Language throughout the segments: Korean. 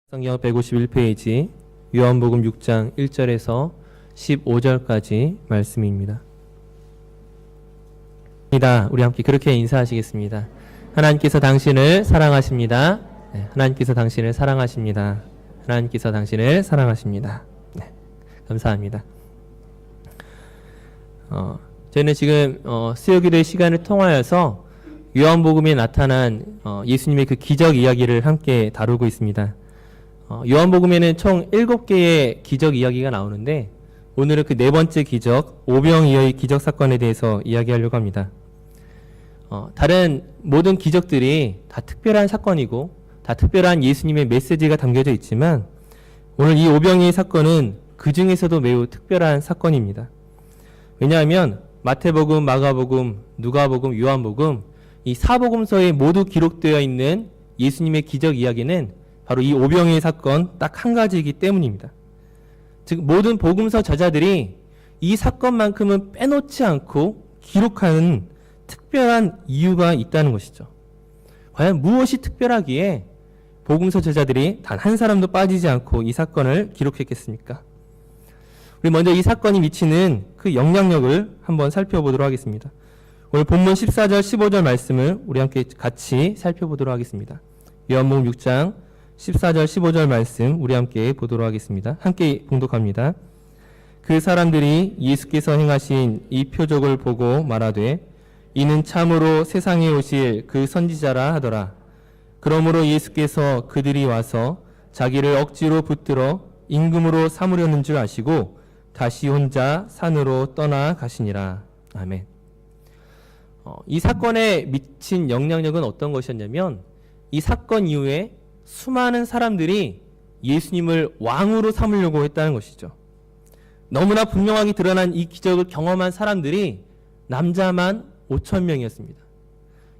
성경 151페이지 요한복음 6장 1절에서 15절까지 말씀입니다. 우리 함께 그렇게 인사하시겠습니다. 하나님께서 당신을 사랑하십니다. 네, 하나님께서 당신을 사랑하십니다. 하나님께서 당신을 사랑하십니다. 네, 감사합니다. 저희는 지금 수요기도의 시간을 통하여서 요한복음에 나타난 예수님의 그 기적 이야기를 함께 다루고 있습니다. 요한복음에는 총 7개의 기적 이야기가 나오는데 오늘은 그 네 번째 기적, 오병이어의 기적 사건에 대해서 이야기하려고 합니다. 다른 모든 기적들이 다 특별한 사건이고 다 특별한 예수님의 메시지가 담겨져 있지만 오늘 이 오병이어의 사건은 그 중에서도 매우 특별한 사건입니다. 왜냐하면 마태복음, 마가복음, 누가복음, 요한복음 이 사복음서에 모두 기록되어 있는 예수님의 기적 이야기는 바로 이 오병이어의 사건 딱 한 가지이기 때문입니다. 즉 모든 복음서 저자들이 이 사건만큼은 빼놓지 않고 기록하는 특별한 이유가 있다는 것이죠. 과연 무엇이 특별하기에 복음서 저자들이 단 한 사람도 빠지지 않고 이 사건을 기록했겠습니까? 우리 먼저 이 사건이 미치는 그 영향력을 한번 살펴보도록 하겠습니다. 오늘 본문 14절 15절 말씀을 우리 함께 같이 살펴보도록 하겠습니다. 요한복음 6장 14절 15절 말씀 우리 함께 보도록 하겠습니다. 함께 봉독합니다. 그 사람들이 예수께서 행하신 이 표적을 보고 말하되 이는 참으로 세상에 오실 그 선지자라 하더라. 그러므로 예수께서 그들이 와서 자기를 억지로 붙들어 임금으로 삼으려는 줄 아시고 다시 혼자 산으로 떠나 가시니라. 아멘. 이 사건에 미친 영향력은 어떤 것이었냐면 이 사건 이후에 수많은 사람들이 예수님을 왕으로 삼으려고 했다는 것이죠. 너무나 분명하게 드러난 이 기적을 경험한 사람들이 남자만 5,000명이었습니다.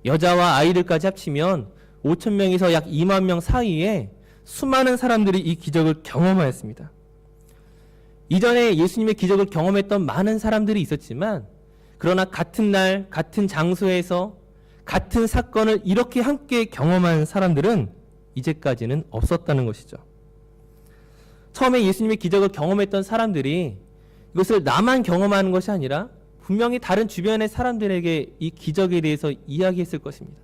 여자와 아이들까지 합치면 5,000명에서 약 2만 명 사이에 수많은 사람들이 이 기적을 경험하였습니다. 이전에 예수님의 기적을 경험했던 많은 사람들이 있었지만 그러나 같은 날, 같은 장소에서 같은 사건을 이렇게 함께 경험한 사람들은 이제까지는 없었다는 것이죠. 처음에 예수님의 기적을 경험했던 사람들이 이것을 나만 경험하는 것이 아니라 분명히 다른 주변의 사람들에게 이 기적에 대해서 이야기했을 것입니다.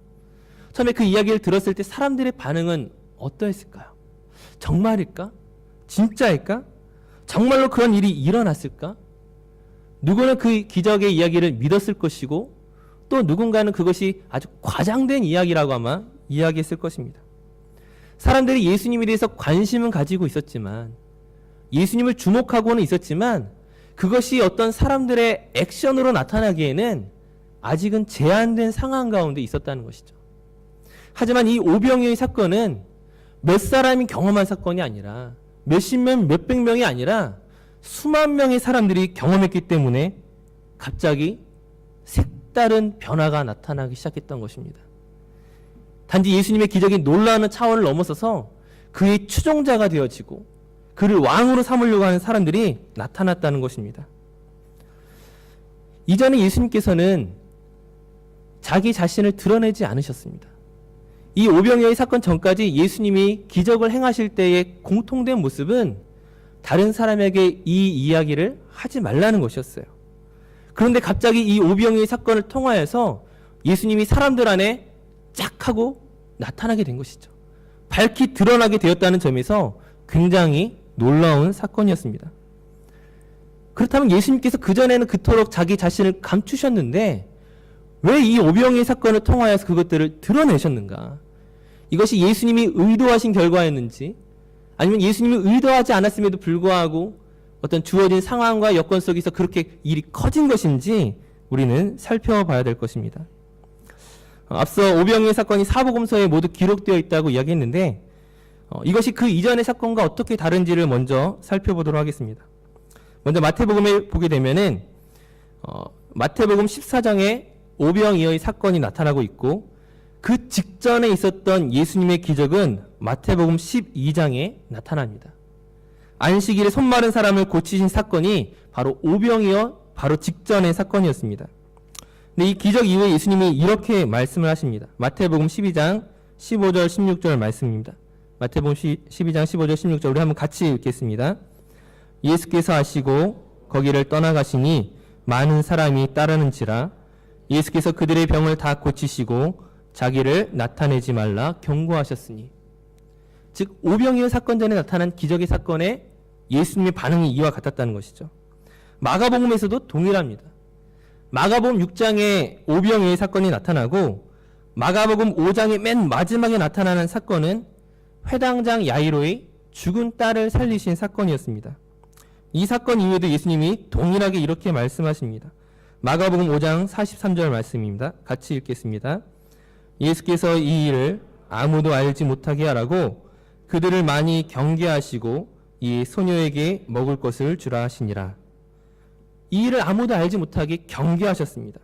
처음에 그 이야기를 들었을 때 사람들의 반응은 어떠했을까요? 정말일까? 진짜일까? 정말로 그런 일이 일어났을까? 누구는 그 기적의 이야기를 믿었을 것이고 또 누군가는 그것이 아주 과장된 이야기라고 아마 이야기했을 것입니다. 사람들이 예수님에 대해서 관심은 가지고 있었지만 예수님을 주목하고는 있었지만 그것이 어떤 사람들의 액션으로 나타나기에는 아직은 제한된 상황 가운데 있었다는 것이죠. 하지만 이 오병이어의 사건은 몇 사람이 경험한 사건이 아니라 몇십 명, 몇백 명이 아니라 수만 명의 사람들이 경험했기 때문에 갑자기 색다른 변화가 나타나기 시작했던 것입니다. 단지 예수님의 기적이 놀라는 차원을 넘어서서 그의 추종자가 되어지고 그를 왕으로 삼으려고 하는 사람들이 나타났다는 것입니다. 이전에 예수님께서는 자기 자신을 드러내지 않으셨습니다. 이 오병이어의 사건 전까지 예수님이 기적을 행하실 때의 공통된 모습은 다른 사람에게 이 이야기를 하지 말라는 것이었어요. 그런데 갑자기 이 오병이어의 사건을 통하여서 예수님이 사람들 안에 쫙 하고 나타나게 된 것이죠. 밝히 드러나게 되었다는 점에서 굉장히 놀라운 사건이었습니다. 그렇다면 예수님께서 그전에는 그토록 자기 자신을 감추셨는데 왜 이 오병이어의 사건을 통하여서 그것들을 드러내셨는가? 이것이 예수님이 의도하신 결과였는지 아니면 예수님이 의도하지 않았음에도 불구하고 어떤 주어진 상황과 여건 속에서 그렇게 일이 커진 것인지 우리는 살펴봐야 될 것입니다. 앞서 오병이어의 사건이 사복음서에 모두 기록되어 있다고 이야기했는데 이것이 그 이전의 사건과 어떻게 다른지를 먼저 살펴보도록 하겠습니다. 먼저 마태복음에 보게 되면은 마태복음 14장에 오병이어의 사건이 나타나고 있고 그 직전에 있었던 예수님의 기적은 마태복음 12장에 나타납니다. 안식일에 손 마른 사람을 고치신 사건이 바로 오병이어 바로 직전의 사건이었습니다. 근데 이 기적 이후에 예수님이 이렇게 말씀을 하십니다. 마태복음 12장 15절 16절 말씀입니다. 마태복음 12장 15절 16절 우리 한번 같이 읽겠습니다. 예수께서 하시고 거기를 떠나가시니 많은 사람이 따르는지라 예수께서 그들의 병을 다 고치시고 자기를 나타내지 말라 경고하셨으니. 즉 오병이어 사건 전에 나타난 기적의 사건에 예수님의 반응이 이와 같았다는 것이죠. 마가복음에서도 동일합니다. 마가복음 6장에 오병이어의 사건이 나타나고 마가복음 5장의 맨 마지막에 나타나는 사건은 회당장 야이로의 죽은 딸을 살리신 사건이었습니다. 이 사건 이후에도 예수님이 동일하게 이렇게 말씀하십니다. 마가복음 5장 43절 말씀입니다. 같이 읽겠습니다. 예수께서 이 일을 아무도 알지 못하게 하라고 그들을 많이 경계하시고 이 소녀에게 먹을 것을 주라 하시니라. 이 일을 아무도 알지 못하게 경계하셨습니다.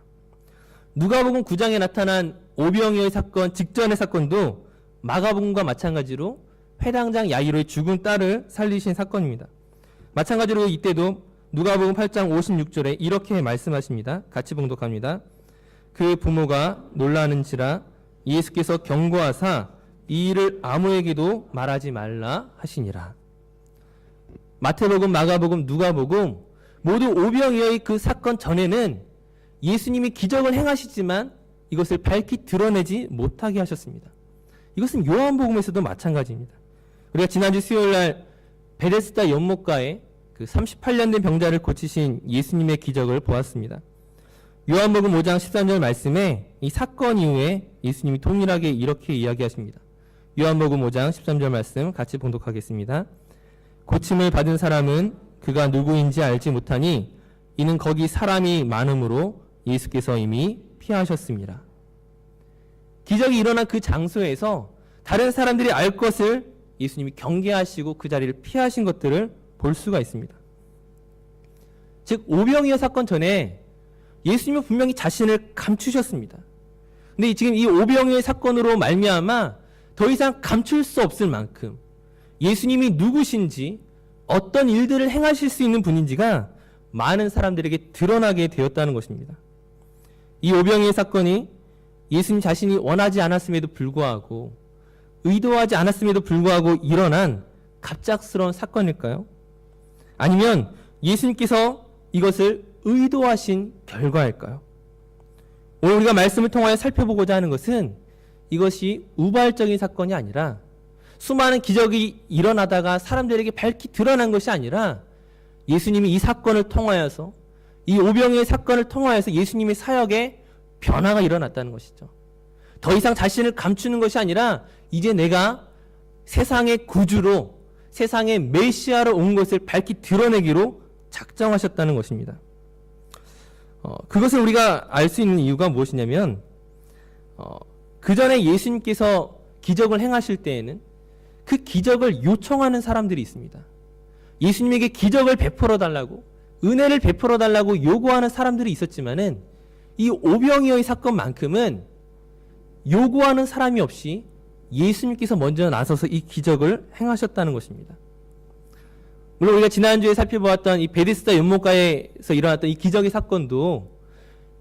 누가복음 9장에 나타난 오병이어의 사건 직전의 사건도 마가복음과 마찬가지로 회당장 야이로의 죽은 딸을 살리신 사건입니다. 마찬가지로 이때도 누가복음 8장 56절에 이렇게 말씀하십니다. 같이 봉독합니다. 그 부모가 놀라는지라 예수께서 경고하사 이 일을 아무에게도 말하지 말라 하시니라. 마태복음, 마가복음, 누가복음 모두 오병이어의 그 사건 전에는 예수님이 기적을 행하시지만 이것을 밝히 드러내지 못하게 하셨습니다. 이것은 요한복음에서도 마찬가지입니다. 우리가 지난주 수요일날 베데스다 연못가에 그 38년 된 병자를 고치신 예수님의 기적을 보았습니다. 요한복음 5장 13절 말씀에 이 사건 이후에 예수님이 동일하게 이렇게 이야기하십니다. 요한복음 5장 13절 말씀 같이 봉독하겠습니다. 고침을 받은 사람은 그가 누구인지 알지 못하니 이는 거기 사람이 많음으로 예수께서 이미 피하셨습니다. 기적이 일어난 그 장소에서 다른 사람들이 알 것을 예수님이 경계하시고 그 자리를 피하신 것들을 볼 수가 있습니다. 즉 오병이어 사건 전에 예수님은 분명히 자신을 감추셨습니다. 근데 지금 이 오병이어 사건으로 말미암아 더 이상 감출 수 없을 만큼 예수님이 누구신지 어떤 일들을 행하실 수 있는 분인지가 많은 사람들에게 드러나게 되었다는 것입니다. 이 오병이어 사건이 예수님 자신이 원하지 않았음에도 불구하고 의도하지 않았음에도 불구하고 일어난 갑작스러운 사건일까요? 아니면 예수님께서 이것을 의도하신 결과일까요? 오늘 우리가 말씀을 통하여 살펴보고자 하는 것은 이것이 우발적인 사건이 아니라 수많은 기적이 일어나다가 사람들에게 밝히 드러난 것이 아니라 예수님이 이 사건을 통하여서 이 오병이어의 사건을 통하여서 예수님의 사역에 변화가 일어났다는 것이죠. 더 이상 자신을 감추는 것이 아니라 이제 내가 세상의 구주로 세상의 메시아로 온 것을 밝히 드러내기로 작정하셨다는 것입니다. 그것을 우리가 알 수 있는 이유가 무엇이냐면 그 전에 예수님께서 기적을 행하실 때에는 그 기적을 요청하는 사람들이 있습니다. 예수님에게 기적을 베풀어 달라고 은혜를 베풀어 달라고 요구하는 사람들이 있었지만은 이 오병이어의 사건만큼은 요구하는 사람이 없이 예수님께서 먼저 나서서 이 기적을 행하셨다는 것입니다. 물론 우리가 지난주에 살펴보았던 이 베데스다 연못가에서 일어났던 이 기적의 사건도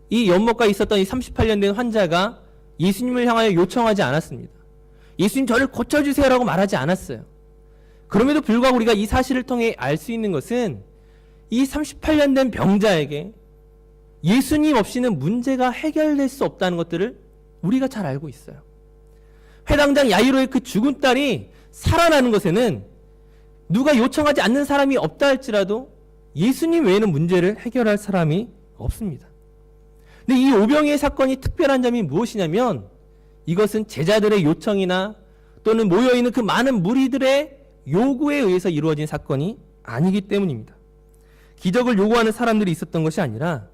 이 연못가에 있었던 이 38년 된 환자가 예수님을 향하여 요청하지 않았습니다. 예수님 저를 고쳐주세요라고 말하지 않았어요. 그럼에도 불구하고 우리가 이 사실을 통해 알 수 있는 것은 이 38년 된 병자에게 예수님 없이는 문제가 해결될 수 없다는 것들을 우리가 잘 알고 있어요. 회당장 야이로의 그 죽은 딸이 살아나는 것에는 누가 요청하지 않는 사람이 없다 할지라도 예수님 외에는 문제를 해결할 사람이 없습니다. 근데 이 오병이어의 사건이 특별한 점이 무엇이냐면 이것은 제자들의 요청이나 또는 모여있는 그 많은 무리들의 요구에 의해서 이루어진 사건이 아니기 때문입니다. 기적을 요구하는 사람들이 있었던 것이 아니라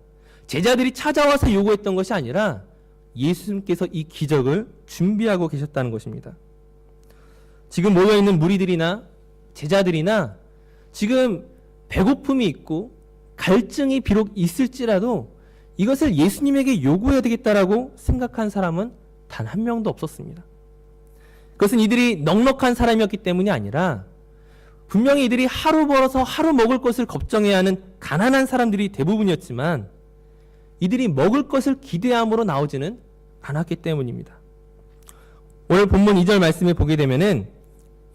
제자들이 찾아와서 요구했던 것이 아니라 예수님께서 이 기적을 준비하고 계셨다는 것입니다. 지금 모여있는 무리들이나 제자들이나 지금 배고픔이 있고 갈증이 비록 있을지라도 이것을 예수님에게 요구해야 되겠다라고 생각한 사람은 단 한 명도 없었습니다. 그것은 이들이 넉넉한 사람이었기 때문이 아니라 분명히 이들이 하루 벌어서 하루 먹을 것을 걱정해야 하는 가난한 사람들이 대부분이었지만 이들이 먹을 것을 기대함으로 나오지는 않았기 때문입니다. 오늘 본문 2절 말씀을 보게 되면은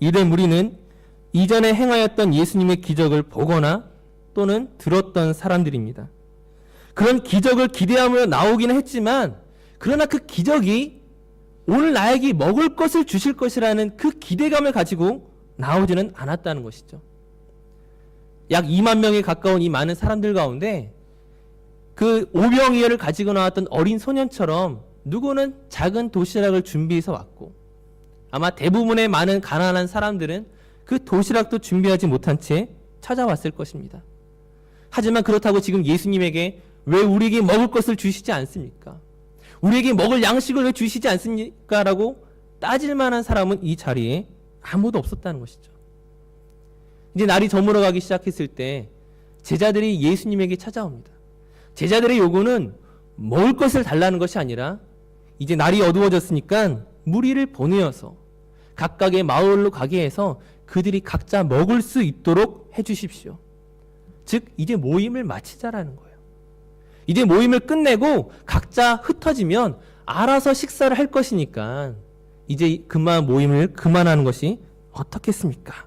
이들 무리는 이전에 행하였던 예수님의 기적을 보거나 또는 들었던 사람들입니다. 그런 기적을 기대하며 나오기는 했지만 그러나 그 기적이 오늘 나에게 먹을 것을 주실 것이라는 그 기대감을 가지고 나오지는 않았다는 것이죠. 약 2만 명에 가까운 이 많은 사람들 가운데 그 오병이어를 가지고 나왔던 어린 소년처럼 누구는 작은 도시락을 준비해서 왔고 아마 대부분의 많은 가난한 사람들은 그 도시락도 준비하지 못한 채 찾아왔을 것입니다. 하지만 그렇다고 지금 예수님에게 왜 우리에게 먹을 것을 주시지 않습니까? 우리에게 먹을 양식을 왜 주시지 않습니까? 라고 따질 만한 사람은 이 자리에 아무도 없었다는 것이죠. 이제 날이 저물어가기 시작했을 때 제자들이 예수님에게 찾아옵니다. 제자들의 요구는 먹을 것을 달라는 것이 아니라 이제 날이 어두워졌으니까 무리를 보내어서 각각의 마을로 가게 해서 그들이 각자 먹을 수 있도록 해주십시오. 즉 이제 모임을 마치자라는 거예요. 이제 모임을 끝내고 각자 흩어지면 알아서 식사를 할 것이니까 이제 그만 모임을 그만하는 것이 어떻겠습니까?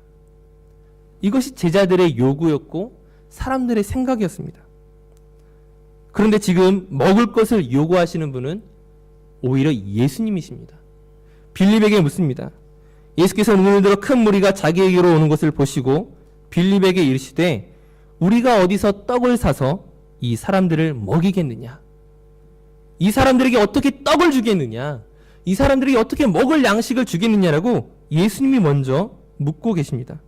이것이 제자들의 요구였고 사람들의 생각이었습니다. 그런데 지금 먹을 것을 요구하시는 분은 오히려 예수님이십니다. 빌립에게 묻습니다. 예수께서 눈을 들어 큰 무리가 자기에게로 오는 것을 보시고 빌립에게 이르시되 우리가 어디서 떡을 사서 이 사람들을 먹이겠느냐? 이 사람들에게 어떻게 떡을 주겠느냐? 이 사람들이 어떻게 먹을 양식을 주겠느냐라고 예수님이 먼저 묻고 계십니다.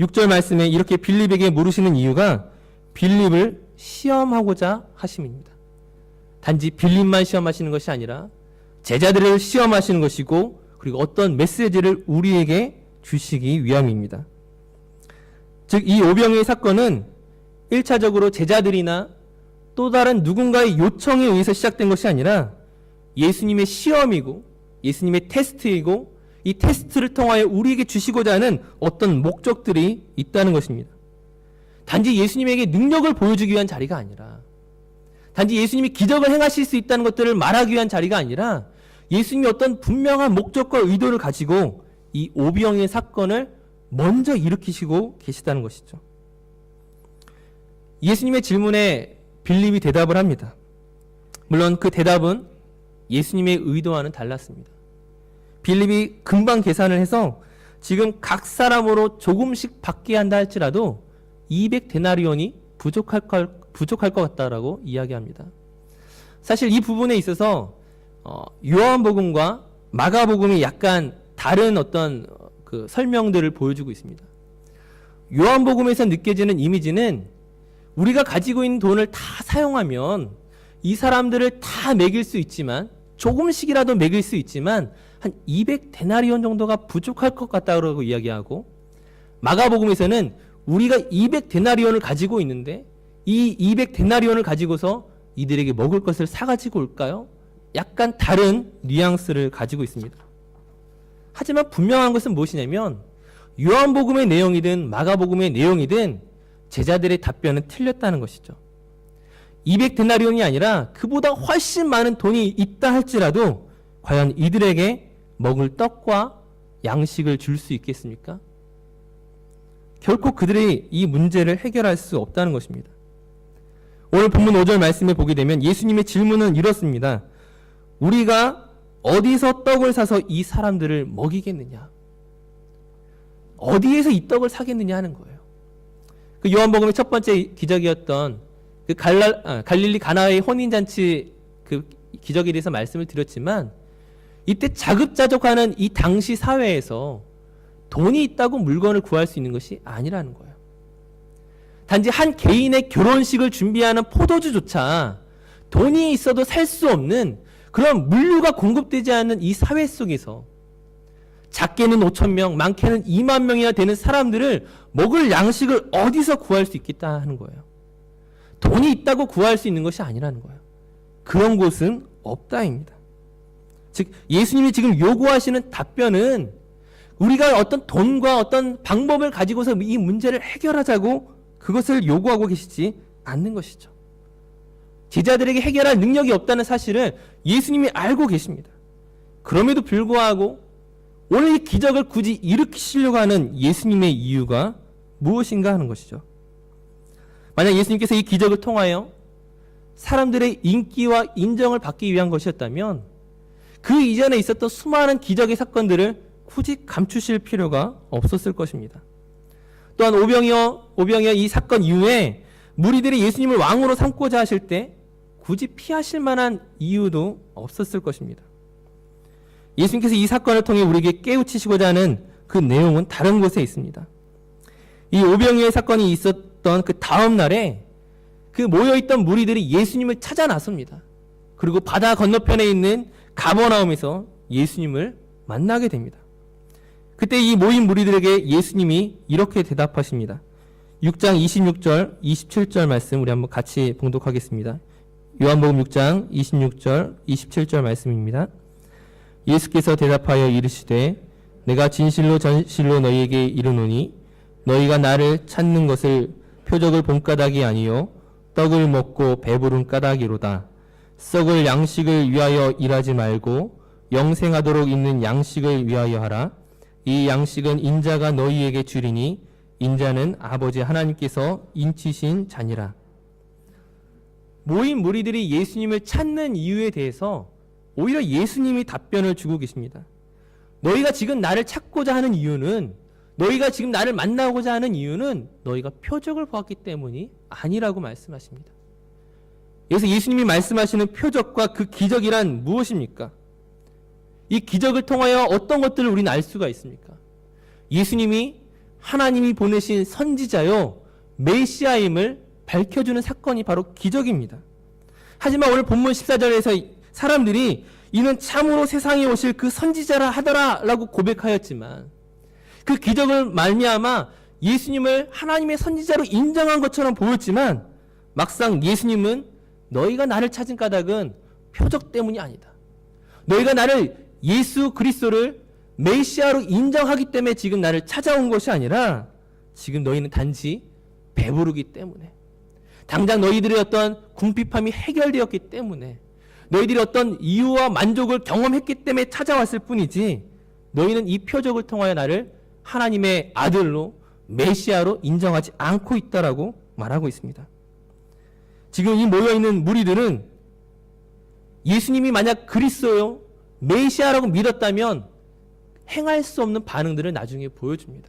6절 말씀에 이렇게 빌립에게 물으시는 이유가 빌립을 시험하고자 하심입니다. 단지 빌립만 시험하시는 것이 아니라 제자들을 시험하시는 것이고 그리고 어떤 메시지를 우리에게 주시기 위함입니다. 즉 이 오병이의 사건은 1차적으로 제자들이나 또 다른 누군가의 요청에 의해서 시작된 것이 아니라 예수님의 시험이고 예수님의 테스트이고 이 테스트를 통하여 우리에게 주시고자 하는 어떤 목적들이 있다는 것입니다. 단지 예수님에게 능력을 보여주기 위한 자리가 아니라 단지 예수님이 기적을 행하실 수 있다는 것들을 말하기 위한 자리가 아니라 예수님이 어떤 분명한 목적과 의도를 가지고 이 오병이의 사건을 먼저 일으키시고 계시다는 것이죠. 예수님의 질문에 빌립이 대답을 합니다. 물론 그 대답은 예수님의 의도와는 달랐습니다. 빌립이 금방 계산을 해서 지금 각 사람으로 조금씩 받게 한다 할지라도 200데나리온이 부족할 것 같다라고 이야기합니다. 사실 이 부분에 있어서 요한복음과 마가복음이 약간 다른 어떤 그 설명들을 보여주고 있습니다. 요한복음에서 느껴지는 이미지는 우리가 가지고 있는 돈을 다 사용하면 이 사람들을 다 먹일 수 있지만 조금씩이라도 먹일 수 있지만 한 200데나리온 정도가 부족할 것 같다고 이야기하고 마가복음에서는 우리가 200데나리온을 가지고 있는데 이 200데나리온을 가지고서 이들에게 먹을 것을 사가지고 올까요? 약간 다른 뉘앙스를 가지고 있습니다. 하지만 분명한 것은 무엇이냐면 요한복음의 내용이든 마가복음의 내용이든 제자들의 답변은 틀렸다는 것이죠. 200데나리온이 아니라 그보다 훨씬 많은 돈이 있다 할지라도 과연 이들에게 먹을 떡과 양식을 줄 수 있겠습니까? 결코 그들이 이 문제를 해결할 수 없다는 것입니다. 오늘 본문 5절 말씀에 보게 되면 예수님의 질문은 이렇습니다. 우리가 어디서 떡을 사서 이 사람들을 먹이겠느냐? 어디에서 이 떡을 사겠느냐 하는 거예요. 그 요한복음의 첫 번째 기적이었던 그 갈릴리 가나의 혼인잔치 그 기적에 대해서 말씀을 드렸지만 이때 자급자족하는 이 당시 사회에서 돈이 있다고 물건을 구할 수 있는 것이 아니라는 거예요. 단지 한 개인의 결혼식을 준비하는 포도주조차 돈이 있어도 살 수 없는 그런 물류가 공급되지 않는 이 사회 속에서 작게는 5,000명, 많게는 2만 명이나 되는 사람들을 먹을 양식을 어디서 구할 수 있겠다 하는 거예요. 돈이 있다고 구할 수 있는 것이 아니라는 거예요. 그런 곳은 없다입니다. 즉 예수님이 지금 요구하시는 답변은 우리가 어떤 돈과 어떤 방법을 가지고서 이 문제를 해결하자고 그것을 요구하고 계시지 않는 것이죠. 제자들에게 해결할 능력이 없다는 사실을 예수님이 알고 계십니다. 그럼에도 불구하고 오늘 이 기적을 굳이 일으키시려고 하는 예수님의 이유가 무엇인가 하는 것이죠. 만약 예수님께서 이 기적을 통하여 사람들의 인기와 인정을 받기 위한 것이었다면 그 이전에 있었던 수많은 기적의 사건들을 굳이 감추실 필요가 없었을 것입니다. 또한 오병이어 이 사건 이후에 무리들이 예수님을 왕으로 삼고자 하실 때 굳이 피하실 만한 이유도 없었을 것입니다. 예수님께서 이 사건을 통해 우리에게 깨우치시고자 하는 그 내용은 다른 곳에 있습니다. 이 오병이어 사건이 있었던 그 다음 날에 그 모여있던 무리들이 예수님을 찾아 나섭니다. 그리고 바다 건너편에 있는 가버나움에서 예수님을 만나게 됩니다. 그때 이 모인 무리들에게 예수님이 이렇게 대답하십니다. 6장 26절, 27절 말씀 우리 한번 같이 봉독하겠습니다. 요한복음 6장 26절, 27절 말씀입니다. 예수께서 대답하여 이르시되 내가 진실로 진실로 너희에게 이르노니 너희가 나를 찾는 것을 표적을 본 까닭이 아니요 떡을 먹고 배부른 까닭이로다. 썩을 양식을 위하여 일하지 말고 영생하도록 있는 양식을 위하여 하라. 이 양식은 인자가 너희에게 주리니 인자는 아버지 하나님께서 인치신 자니라. 모인 무리들이 예수님을 찾는 이유에 대해서 오히려 예수님이 답변을 주고 계십니다. 너희가 지금 나를 찾고자 하는 이유는, 너희가 지금 나를 만나고자 하는 이유는 너희가 표적을 보았기 때문이 아니라고 말씀하십니다. 여기서 예수님이 말씀하시는 표적과 그 기적이란 무엇입니까? 이 기적을 통하여 어떤 것들을 우리는 알 수가 있습니까? 예수님이 하나님이 보내신 선지자요 메시아임을 밝혀주는 사건이 바로 기적입니다. 하지만 오늘 본문 14절에서 사람들이 이는 참으로 세상에 오실 그 선지자라 하더라 라고 고백하였지만 그 기적을 말미암아 예수님을 하나님의 선지자로 인정한 것처럼 보였지만 막상 예수님은 너희가 나를 찾은 까닭은 표적 때문이 아니다. 너희가 나를 예수 그리스도를 메시아로 인정하기 때문에 지금 나를 찾아온 것이 아니라 지금 너희는 단지 배부르기 때문에, 당장 너희들의 어떤 궁핍함이 해결되었기 때문에, 너희들이 어떤 이유와 만족을 경험했기 때문에 찾아왔을 뿐이지 너희는 이 표적을 통하여 나를 하나님의 아들로 메시아로 인정하지 않고 있다라고 말하고 있습니다. 지금 이 모여있는 무리들은 예수님이 만약 그리스도요 메시아라고 믿었다면 행할 수 없는 반응들을 나중에 보여줍니다.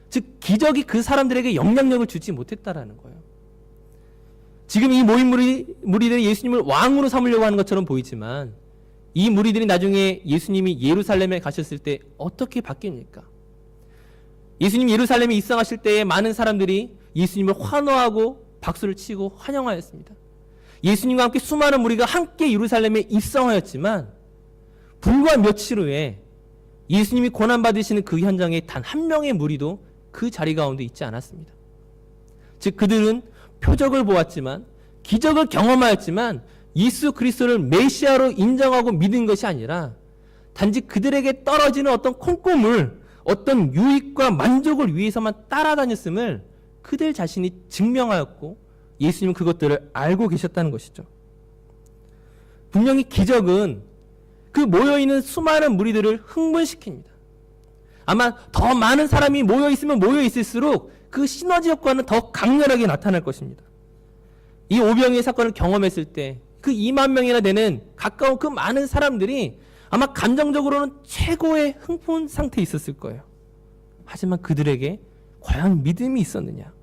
즉 기적이 그 사람들에게 영향력을 주지 못했다라는 거예요. 지금 이 모인 무리들이 예수님을 왕으로 삼으려고 하는 것처럼 보이지만 이 무리들이 나중에 예수님이 예루살렘에 가셨을 때 어떻게 바뀝니까? 예수님 예루살렘에 입성하실 때에 많은 사람들이 예수님을 환호하고 박수를 치고 환영하였습니다. 예수님과 함께 수많은 무리가 함께 예루살렘에 입성하였지만 불과 며칠 후에 예수님이 고난받으시는 그 현장에 단 한 명의 무리도 그 자리 가운데 있지 않았습니다. 즉 그들은 표적을 보았지만, 기적을 경험하였지만 예수 그리스도를 메시아로 인정하고 믿은 것이 아니라 단지 그들에게 떨어지는 어떤 콩고물, 어떤 유익과 만족을 위해서만 따라다녔음을 그들 자신이 증명하였고 예수님은 그것들을 알고 계셨다는 것이죠. 분명히 기적은 그 모여있는 수많은 무리들을 흥분시킵니다. 아마 더 많은 사람이 모여있으면 모여있을수록 그 시너지 효과는 더 강렬하게 나타날 것입니다. 이 오병이의 사건을 경험했을 때 그 2만 명이나 되는 가까운 그 많은 사람들이 아마 감정적으로는 최고의 흥분 상태에 있었을 거예요. 하지만 그들에게 과연 믿음이 있었느냐?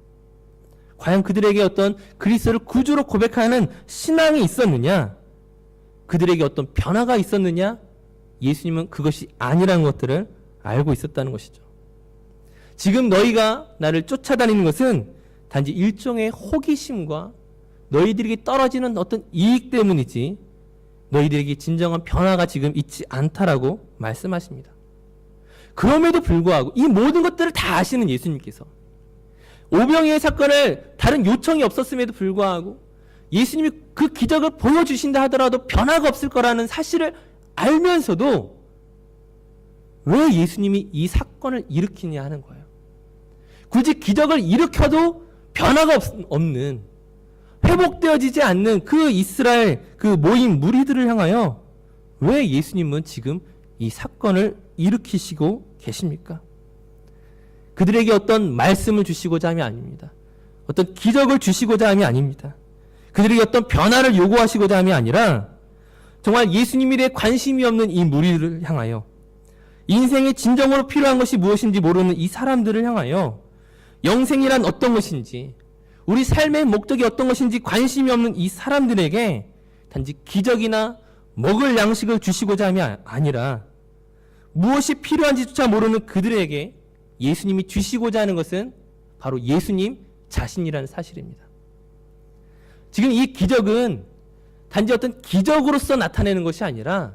과연 그들에게 어떤 그리스도를 구주로 고백하는 신앙이 있었느냐? 그들에게 어떤 변화가 있었느냐? 예수님은 그것이 아니라는 것들을 알고 있었다는 것이죠. 지금 너희가 나를 쫓아다니는 것은 단지 일종의 호기심과 너희들에게 떨어지는 어떤 이익 때문이지 너희들에게 진정한 변화가 지금 있지 않다라고 말씀하십니다. 그럼에도 불구하고 이 모든 것들을 다 아시는 예수님께서 오병이의 사건을 다른 요청이 없었음에도 불구하고 예수님이 그 기적을 보여주신다 하더라도 변화가 없을 거라는 사실을 알면서도 왜 예수님이 이 사건을 일으키냐 하는 거예요. 굳이 기적을 일으켜도 변화가 없는, 회복되어지지 않는 그 이스라엘 그 모인 무리들을 향하여 왜 예수님은 지금 이 사건을 일으키시고 계십니까? 그들에게 어떤 말씀을 주시고자 함이 아닙니다. 어떤 기적을 주시고자 함이 아닙니다. 그들에게 어떤 변화를 요구하시고자 함이 아니라 정말 예수님에 대해 관심이 없는 이 무리를 향하여, 인생에 진정으로 필요한 것이 무엇인지 모르는 이 사람들을 향하여 영생이란 어떤 것인지, 우리 삶의 목적이 어떤 것인지 관심이 없는 이 사람들에게 단지 기적이나 먹을 양식을 주시고자 함이 아니라 무엇이 필요한지조차 모르는 그들에게 예수님이 주시고자 하는 것은 바로 예수님 자신이라는 사실입니다. 지금 이 기적은 단지 어떤 기적으로서 나타내는 것이 아니라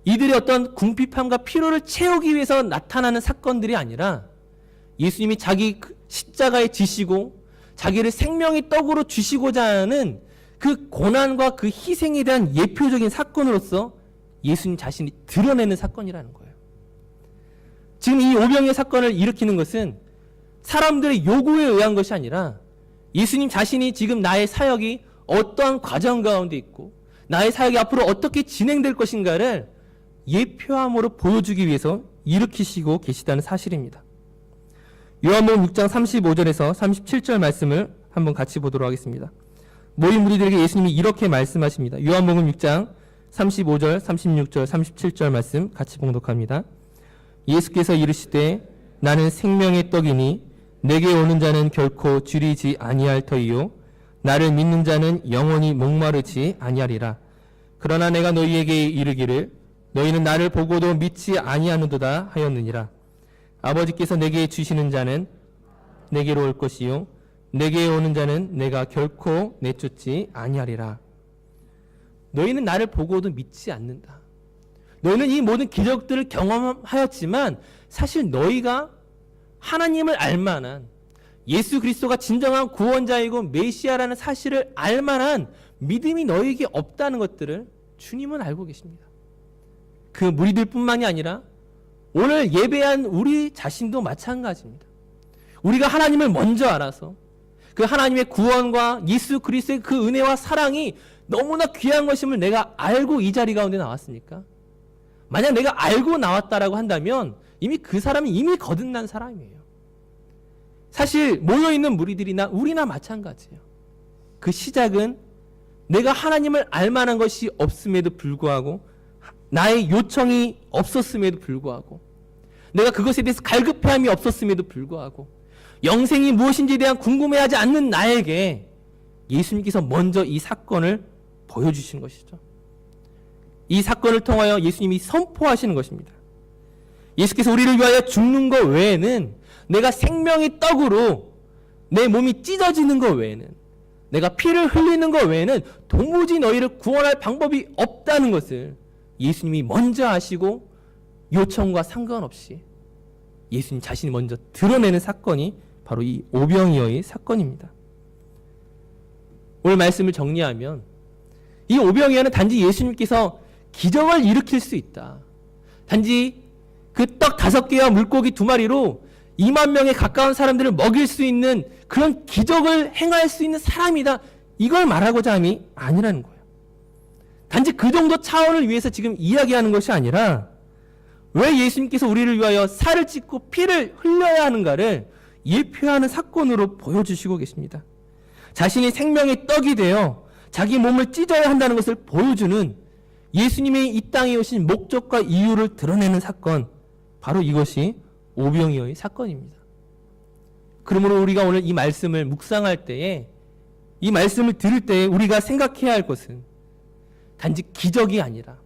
이들의 어떤 궁핍함과 필요를 채우기 위해서 나타나는 사건들이 아니라 예수님이 자기 십자가에 지시고 자기를 생명의 떡으로 주시고자 하는 그 고난과 그 희생에 대한 예표적인 사건으로서 예수님 자신이 드러내는 사건이라는 거예요. 지금 이 오병이어 사건을 일으키는 것은 사람들의 요구에 의한 것이 아니라 예수님 자신이 지금 나의 사역이 어떠한 과정 가운데 있고 나의 사역이 앞으로 어떻게 진행될 것인가를 예표함으로 보여주기 위해서 일으키시고 계시다는 사실입니다. 요한복음 6장 35절에서 37절 말씀을 한번 같이 보도록 하겠습니다. 모인 무리들에게 예수님이 이렇게 말씀하십니다. 요한복음 6장 35절, 36절, 37절 말씀 같이 봉독합니다. 예수께서 이르시되 나는 생명의 떡이니 내게 오는 자는 결코 줄이지 아니할 터이요 나를 믿는 자는 영원히 목마르지 아니하리라. 그러나 내가 너희에게 이르기를 너희는 나를 보고도 믿지 아니하는도다 하였느니라. 아버지께서 내게 주시는 자는 내게로 올 것이요 내게 오는 자는 내가 결코 내쫓지 아니하리라. 너희는 나를 보고도 믿지 않는다. 너희는 이 모든 기적들을 경험하였지만 사실 너희가 하나님을 알만한, 예수 그리스도가 진정한 구원자이고 메시아라는 사실을 알만한 믿음이 너희에게 없다는 것들을 주님은 알고 계십니다. 그 무리들뿐만이 아니라 오늘 예배한 우리 자신도 마찬가지입니다. 우리가 하나님을 먼저 알아서 그 하나님의 구원과 예수 그리스도의 그 은혜와 사랑이 너무나 귀한 것임을 내가 알고 이 자리 가운데 나왔습니까? 만약 내가 알고 나왔다라고 한다면 이미 그 사람이 이미 거듭난 사람이에요. 사실 모여있는 무리들이나 우리나 마찬가지예요. 그 시작은 내가 하나님을 알만한 것이 없음에도 불구하고 나의 요청이 없었음에도 불구하고 내가 그것에 대해서 갈급해함이 없었음에도 불구하고 영생이 무엇인지에 대한 궁금해하지 않는 나에게 예수님께서 먼저 이 사건을 보여주신 것이죠. 이 사건을 통하여 예수님이 선포하시는 것입니다. 예수께서 우리를 위하여 죽는 것 외에는, 내가 생명의 떡으로 내 몸이 찢어지는 것 외에는, 내가 피를 흘리는 것 외에는 도무지 너희를 구원할 방법이 없다는 것을 예수님이 먼저 아시고 요청과 상관없이 예수님 자신이 먼저 드러내는 사건이 바로 이 오병이어의 사건입니다. 오늘 말씀을 정리하면 이 오병이어는 단지 예수님께서 기적을 일으킬 수 있다, 단지 그 떡 5개와 물고기 2마리로 2만 명에 가까운 사람들을 먹일 수 있는 그런 기적을 행할 수 있는 사람이다, 이걸 말하고자 함이 아니라는 거예요. 단지 그 정도 차원을 위해서 지금 이야기하는 것이 아니라 왜 예수님께서 우리를 위하여 살을 찢고 피를 흘려야 하는가를 예표하는 사건으로 보여주시고 계십니다. 자신이 생명의 떡이 되어 자기 몸을 찢어야 한다는 것을 보여주는 예수님의 이 땅에 오신 목적과 이유를 드러내는 사건, 바로 이것이 오병이어의 사건입니다. 그러므로 우리가 오늘 이 말씀을 묵상할 때에, 이 말씀을 들을 때에 우리가 생각해야 할 것은 단지 기적이 아니라,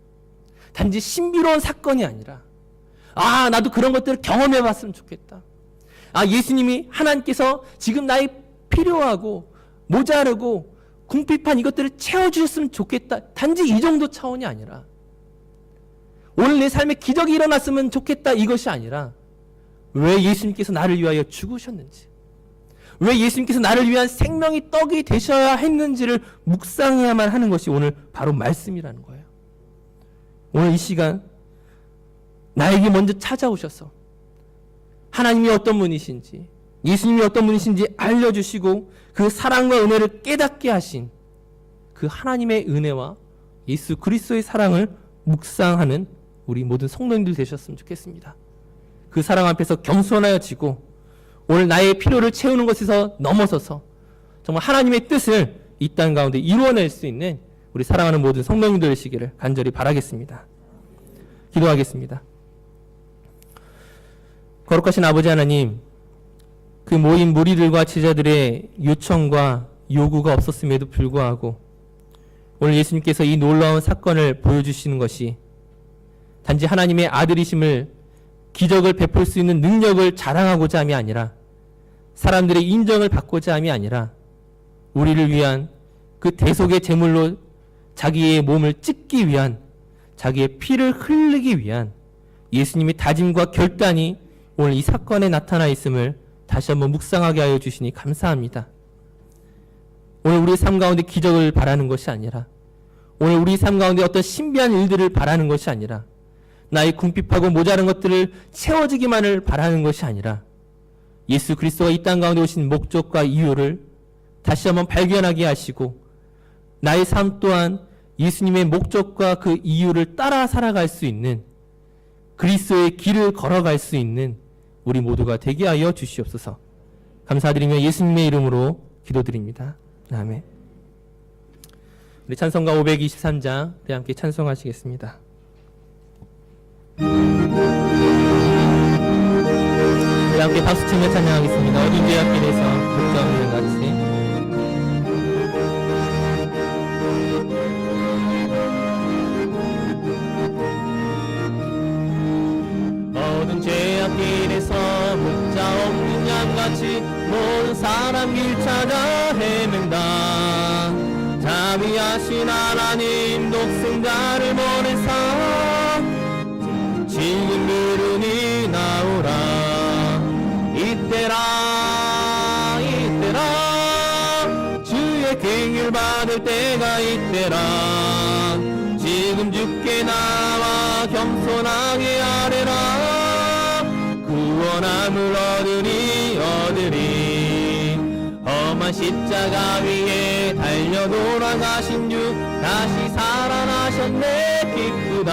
단지 신비로운 사건이 아니라, 나도 그런 것들을 경험해 봤으면 좋겠다. 예수님이, 하나님께서 지금 나의 필요하고 모자르고 궁핍한 이것들을 채워주셨으면 좋겠다, 단지 이 정도 차원이 아니라, 오늘 내 삶에 기적이 일어났으면 좋겠다, 이것이 아니라 왜 예수님께서 나를 위하여 죽으셨는지, 왜 예수님께서 나를 위한 생명의 떡이 되셔야 했는지를 묵상해야만 하는 것이 오늘 바로 말씀이라는 거예요. 오늘 이 시간 나에게 먼저 찾아오셔서 하나님이 어떤 분이신지, 예수님이 어떤 분이신지 알려주시고 그 사랑과 은혜를 깨닫게 하신 그 하나님의 은혜와 예수 그리스도의 사랑을 묵상하는 우리 모든 성도님들 되셨으면 좋겠습니다. 그 사랑 앞에서 겸손하여지고 오늘 나의 필요를 채우는 것에서 넘어서서 정말 하나님의 뜻을 이 땅 가운데 이루어낼 수 있는 우리 사랑하는 모든 성도님들 되시기를 간절히 바라겠습니다. 기도하겠습니다. 거룩하신 아버지 하나님, 그 모인 무리들과 제자들의 요청과 요구가 없었음에도 불구하고 오늘 예수님께서 이 놀라운 사건을 보여주시는 것이 단지 하나님의 아들이심을, 기적을 베풀 수 있는 능력을 자랑하고자 함이 아니라, 사람들의 인정을 받고자 함이 아니라 우리를 위한 그 대속의 제물로 자기의 몸을 찢기 위한, 자기의 피를 흘리기 위한 예수님의 다짐과 결단이 오늘 이 사건에 나타나 있음을 다시 한번 묵상하게 하여 주시니 감사합니다. 오늘 우리의 삶 가운데 기적을 바라는 것이 아니라, 오늘 우리 삶 가운데 어떤 신비한 일들을 바라는 것이 아니라, 나의 궁핍하고 모자란 것들을 채워지기만을 바라는 것이 아니라, 예수 그리스도가 이 땅 가운데 오신 목적과 이유를 다시 한번 발견하게 하시고 나의 삶 또한 예수님의 목적과 그 이유를 따라 살아갈 수 있는, 그리스도의 길을 걸어갈 수 있는 우리 모두가 되게 하여 주시옵소서. 감사드리며 예수님의 이름으로 기도드립니다. 아멘. 우리 찬송가 523장 우리 함께 찬송하시겠습니다. 우리 함께 박수치며 찬양하겠습니다. 어린 죄악길에서 목자 없는 같이. 어두운 죄악길에서 목자 없는 양같이 모든 사람 길 찾아 헤맨다. 자비하신 하나님 독생자를 보내사 지금 물으니 나오라. 이때라 이때라 주의 갱을 받을 때가 이때라. 지금 주께 나와 겸손하게 아뢰라. 구원함을 얻으리 험한 십자가 위에 달려 돌아가신 주 다시 살아나셨네. 기쁘다.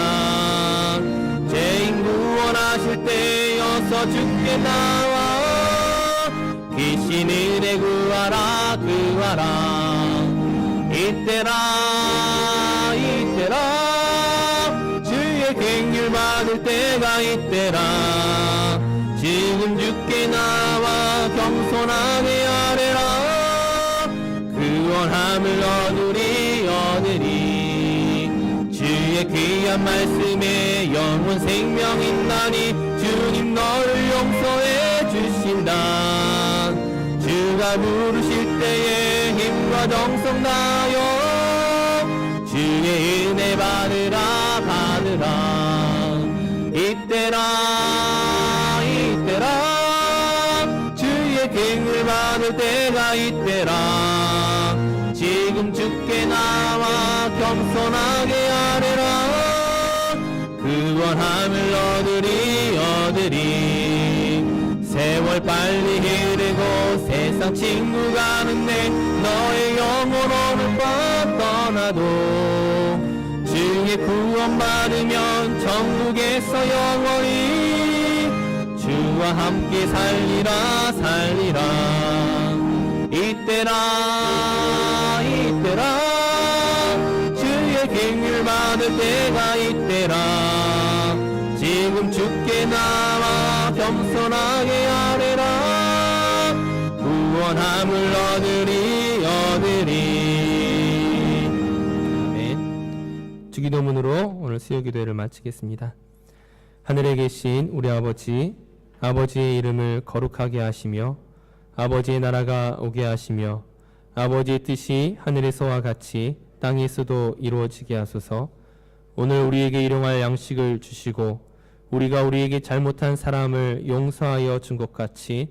죄인 구원하실 때여서 주께 나와 귀신 은혜 구하라 이때라 주의 갱률 받을 때가 이때라. 지금 주께 나와 겸손하게 아뢰라. 구원함을 얻으리 주의 귀한 말씀에 영원 생명 있나니 주님 너를 용서해 주신다. 주가 부르실 때에 힘과 정성 다하여 주의 은혜 받으라. 이때라 주의 갱을 받을 때가 이때라. 지금 주께 나와 겸손하게 아뢰라. 구원함을 얻으리 세월 빨리 흐르고 세상 친구 가는데 너의 영혼 오늘 밤 떠나도 주의 구원 받으면 천국에서 영원히 주와 함께 살리라. 이때라 주의 갱률 받을 때가 이때라. 지금 주께 나와 겸손하게 아뢰라. 구원함을 얻으리 아멘. 주기도문으로 오늘 수요기도회를 마치겠습니다. 하늘에 계신 우리 아버지의 이름을 거룩하게 하시며 아버지의 나라가 오게 하시며 아버지의 뜻이 하늘에서와 같이 땅에서도 이루어지게 하소서. 오늘 우리에게 일용할 양식을 주시고 우리가 우리에게 잘못한 사람을 용서하여 준 것 같이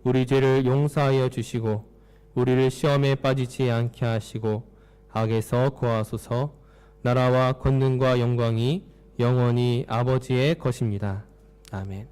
우리 죄를 용서하여 주시고 우리를 시험에 빠지지 않게 하시고 악에서 구하소서. 나라와 권능과 영광이 영원히 아버지의 것입니다. 아멘.